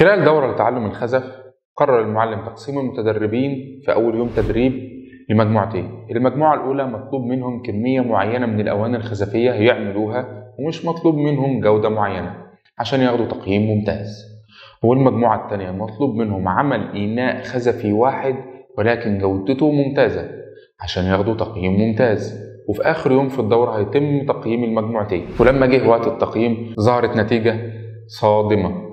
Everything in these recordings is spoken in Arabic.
خلال دورة لتعلم الخزف قرر المعلم تقسيم المتدربين في أول يوم تدريب لمجموعتين. المجموعة الأولى مطلوب منهم كمية معينة من الأواني الخزفية يعملوها، ومش مطلوب منهم جودة معينة عشان ياخدوا تقييم ممتاز. والمجموعة الثانية مطلوب منهم عمل إيناء خزفي واحد ولكن جودته ممتازة عشان ياخدوا تقييم ممتاز. وفي آخر يوم في الدورة هيتم تقييم المجموعتين، ولما جه وقت التقييم ظهرت نتيجة صادمة.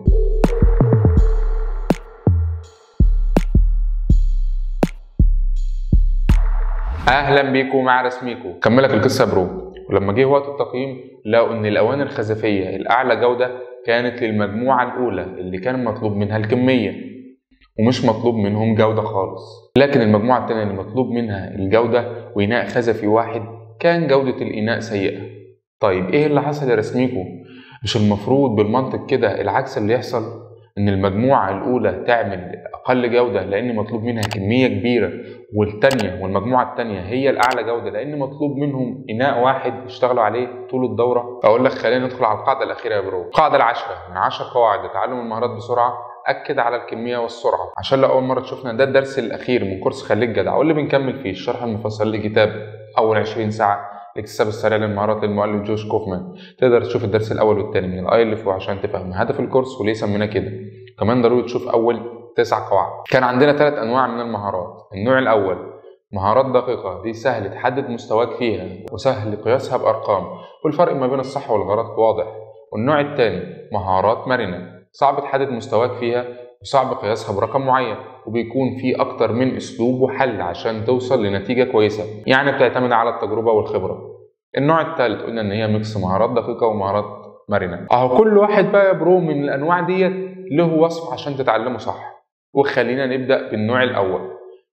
اهلا بيكم مع رسميكو. كملك القصه برو. ولما جه وقت التقييم لقوا ان الاواني الخزفيه الاعلى جوده كانت للمجموعه الاولى اللي كان مطلوب منها الكميه ومش مطلوب منهم جوده خالص، لكن المجموعه الثانيه اللي مطلوب منها الجوده وإناء خزفي واحد كان جوده الإناء سيئه. طيب ايه اللي حصل يا رسميكو؟ مش المفروض بالمنطق كده العكس اللي يحصل؟ ان المجموعه الاولى تعمل اقل جوده لان مطلوب منها كميه كبيره، والتانية والمجموعة التانية هي الأعلى جودة لأن مطلوب منهم إناء واحد يشتغلوا عليه طول الدورة. أقول لك خلينا ندخل على القاعدة الأخيرة يا برو. القاعدة العاشرة من 10 قواعد لتعلم المهارات بسرعة. أكد على الكمية والسرعة. عشان لو أول مرة تشوفنا، ده الدرس الأخير من كورس خليك جدع، واللي بنكمل فيه الشرح المفصل لكتاب أول 20 ساعة الاكتساب السريع للمهارات للمؤلف جوش كوفمان. تقدر تشوف الدرس الأول والثاني من الآية اللي فوق عشان تفهم هدف الكورس وليه سميناه كده. كمان ضروري تشوف أول 9 قواعد. كان عندنا 3 أنواع من المهارات. النوع الأول مهارات دقيقة، دي سهل تحدد مستواك فيها وسهل قياسها بأرقام والفرق ما بين الصح والغلط واضح. والنوع الثاني مهارات مرنة، صعب تحدد مستواك فيها وصعب قياسها برقم معين، وبيكون في أكتر من أسلوب وحل عشان توصل لنتيجة كويسة، يعني بتعتمد على التجربة والخبرة. النوع الثالث قلنا إن هي ميكس مهارات دقيقة ومهارات مرنة. كل واحد بقى يا برو من الأنواع ديت له وصف عشان تتعلمه صح. وخلينا نبدأ بالنوع الأول،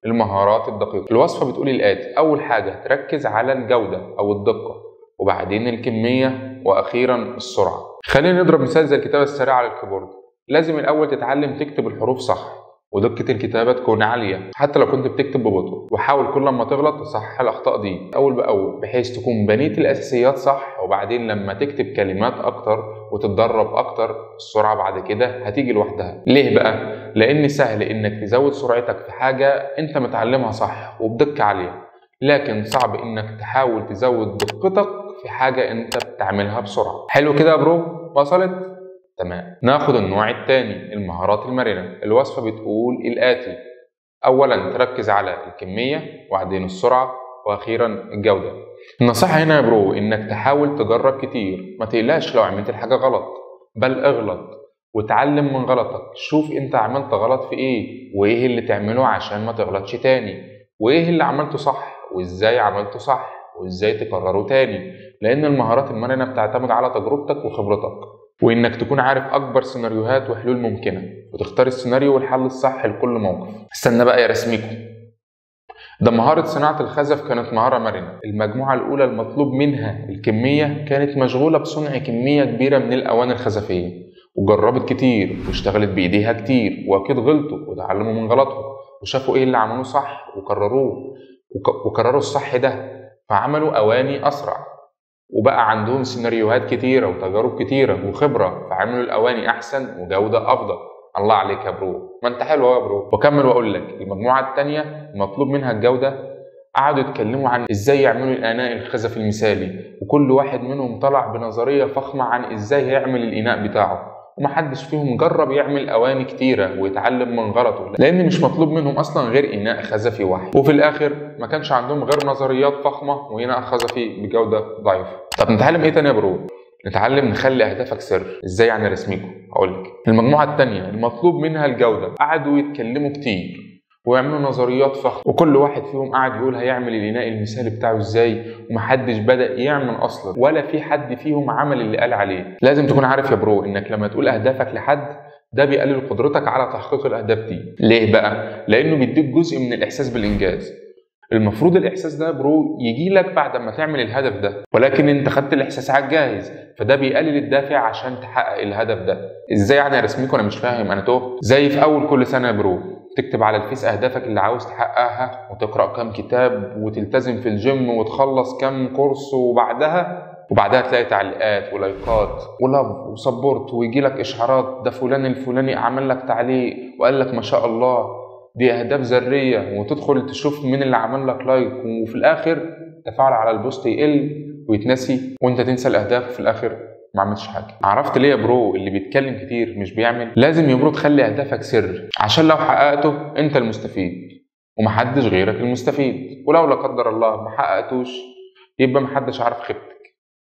المهارات الدقيقة. الوصفة بتقول الآتي: أول حاجة تركز على الجودة أو الدقة، وبعدين الكمية، وأخيرا السرعة. خلينا نضرب مثال زي الكتابة السريعة على الكيبورد. لازم الأول تتعلم تكتب الحروف صح ودقة الكتابة تكون عالية حتى لو كنت بتكتب ببطء، وحاول كل ما تغلط تصحح الأخطاء دي أول بأول بحيث تكون بنيت الأساسيات صح، وبعدين لما تكتب كلمات أكتر وتتدرب أكتر السرعة بعد كده هتيجي لوحدها. ليه بقى؟ لأن سهل إنك تزود سرعتك في حاجة أنت متعلمها صح وبدقة عالية، لكن صعب إنك تحاول تزود دقتك في حاجة أنت بتعملها بسرعة. حلو كده يا برو؟ وصلت؟ تمام. ناخد النوع الثاني، المهارات المرنة. الوصفة بتقول الآتي: أولا تركز على الكمية، وبعدين السرعة، وأخيرا الجودة. النصيحة هنا يا برو إنك تحاول تجرب كتير، ما تقلقش لو عملت الحاجة غلط، بل اغلط وتعلم من غلطك. شوف انت عملت غلط في ايه وايه اللي تعمله عشان ما تغلطش تاني، وايه اللي عملته صح وازاي عملته صح وازاي تكرره تاني، لان المهارات المرنة بتعتمد على تجربتك وخبرتك، وانك تكون عارف اكبر سيناريوهات وحلول ممكنة وتختار السيناريو والحل الصح لكل موقف. استنى بقى يا رسميكو، ده مهارة صناعة الخزف كانت مهارة مرنة. المجموعة الأولى المطلوب منها الكمية كانت مشغولة بصنع كمية كبيرة من الأواني الخزفية، وجربت كتير واشتغلت بإيديها كتير، وأكيد غلطوا وتعلموا من غلطهم وشافوا إيه اللي عملوه صح وكرروه وكرروا الصح ده، فعملوا أواني أسرع وبقى عندهم سيناريوهات كتيرة وتجارب كتيرة وخبرة، فعملوا الأواني أحسن وجودة أفضل. الله عليك يا برو، ما انت حلو يا برو. وكمل واقول لك المجموعه الثانيه المطلوب منها الجوده، قعدوا يتكلموا عن ازاي يعملوا الاناء الخزف المثالي، وكل واحد منهم طلع بنظريه فخمه عن ازاي هيعمل الاناء بتاعه، ومحدش فيهم جرب يعمل اواني كتيره ويتعلم من غلطه، لان مش مطلوب منهم اصلا غير اناء خزفي واحد. وفي الاخر ما كانش عندهم غير نظريات فخمه واناء خزفي بجوده ضعيفه. طب نتعلم ايه تاني يا برو؟ نتعلم نخلي اهدافك سر. ازاي يعني رسميكو؟ هقول لك. المجموعه الثانيه المطلوب منها الجوده، قعدوا يتكلموا كتير ويعملوا نظريات فخمه، وكل واحد فيهم قعد يقول هيعمل الاناء المثالي بتاعه ازاي، ومحدش بدا يعمل اصلا، ولا في حد فيهم عمل اللي قال عليه. لازم تكون عارف يا برو انك لما تقول اهدافك لحد ده بيقلل قدرتك على تحقيق الاهداف دي. ليه بقى؟ لانه بيديك جزء من الاحساس بالانجاز. المفروض الاحساس ده برو يجي لك بعد ما تعمل الهدف ده، ولكن انت خدت الاحساس على الجاهز، فده بيقلل الدافع عشان تحقق الهدف ده. ازاي يعني يا رسميكو؟ انا مش فاهم، انا توه. زي في اول كل سنه يا برو تكتب على الفيس اهدافك اللي عاوز تحققها، وتقرا كام كتاب، وتلتزم في الجيم، وتخلص كام كورس، وبعدها وبعدها تلاقي تعليقات ولايكات ولاف وسبورت، ويجي لك اشعارات ده فلان الفلاني عمل لك تعليق وقال لك ما شاء الله، دي اهداف ذريه، وتدخل تشوف مين اللي عمل لك لايك، وفي الاخر التفاعل على البوست يقل ويتنسي وانت تنسى الاهداف، وفي الاخر ما عملتش حاجه. عرفت ليه يا برو اللي بيتكلم كتير مش بيعمل؟ لازم يا برو تخلي اهدافك سر، عشان لو حققته انت المستفيد ومحدش غيرك المستفيد، ولو لا قدر الله ما حققتوش يبقى محدش عارف خيبتك.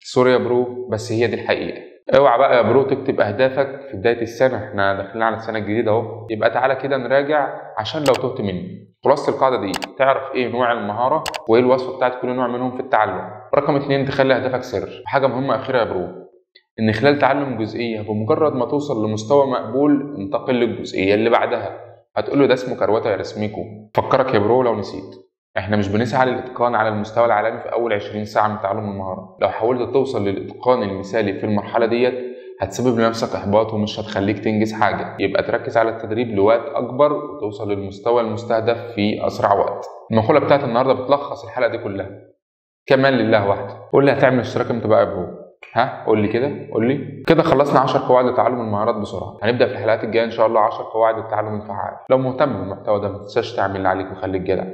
سوري يا برو بس هي دي الحقيقه. اوعى بقى يا برو تكتب اهدافك في بدايه السنه، احنا داخلين على السنه الجديده اهو، يبقى تعالى كده نراجع عشان لو تهت مني. خلاصه القاعده دي تعرف ايه نوع المهاره وايه الوصفه بتاعت كل نوع منهم في التعلم. رقم 2 تخلي اهدافك سر. حاجه مهمه اخيره يا برو، ان خلال تعلم جزئيه بمجرد ما توصل لمستوى مقبول انتقل للجزئيه اللي بعدها. هتقوله ده اسمه كروته يا رسميكو. فكرك يا برو لو نسيت، احنا مش بنسعى للاتقان على المستوى العالمي في اول 20 ساعه من تعلم المهاره. لو حاولت توصل للاتقان المثالي في المرحله ديت هتسبب لنفسك احباط ومش هتخليك تنجز حاجه. يبقى تركز على التدريب لوقت اكبر وتوصل للمستوى المستهدف في اسرع وقت. المقوله بتاعت النهارده بتلخص الحلقه دي كلها، كمان لله وحده. قول لي هتعمل اشتراك امتى بقى يا برو؟ ها قول لي كده، قول لي كده. خلصنا 10 قواعد لتعلم المهارات بسرعه. هنبدا في الحلقات الجايه ان شاء الله 10 قواعد للتعلم الفعال. لو مهتم بالمحتوى ده ما تنساش تعمل اللي عليك وخليك جدع.